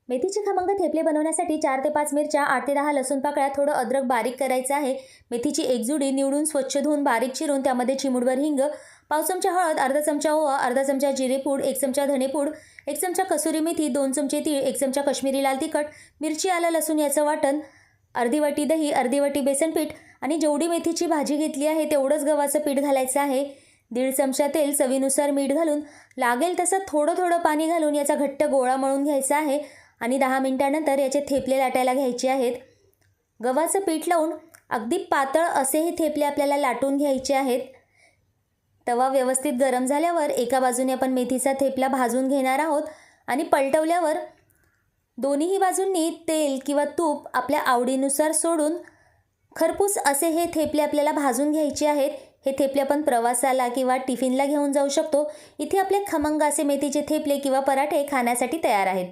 मेथीचे खमंग थेपले बनवण्यासाठी 4 ते 5 मिरच्या, 8 ते 10 लसूण पाकळ्या, थोडं अद्रक बारीक करायचं आहे. मेथीची एक जुडी निवडून स्वच्छ धुवून बारीक चिरून त्यामध्ये चिमूटभर हिंग, पाव चमचा हळद, अर्धा चमचा ओवा, अर्धा चमचा जिरेपूड, 1 चमचा धनेपूड, 1 चमचा कसुरी मेथी, 2 चमचे तीळ, 1 चमचा काश्मीरी लाल तिखट, मिरची, आलं, लसूण याचं वाटण, अर्धी वाटी दही, अर्धी वाटी बेसन पीठ आणि जेवढी मेथीची भाजी घेतली आहे तेवढंच गव्हाचं पीठ घालायचं आहे. 1.5 चमचा तेल, चवीनुसार मीठ घालून लागेल तसं थोडं थोडं पाणी घालून याचा घट्ट गोळा मळून घ्यायचा आहे आणि 10 मिनिटांनंतर याचे थेपले लाटायला घ्यायचे आहेत. गव्हाचं पीठ लावून अगदी पातळ असे हे थेपले आपल्याला लाटून घ्यायचे आहेत. तवा व्यवस्थित गरम झाल्यावर एका बाजूने आपण मेथीचा थेपला भाजून घेणार आहोत आणि पलटवल्यावर दोन्ही बाजूंनी तेल किंवा तूप आपल्या आवडीनुसार सोडून खरपूस असे हे थेपले आपल्याला भाजून घ्यायचे आहेत. हे थेपले आपण प्रवासाला किंवा टिफिनला घेऊन जाऊ शकतो. इथे आपले खमंग असे मेथीचे थेपले किंवा पराठे खाण्यासाठी तयार आहेत.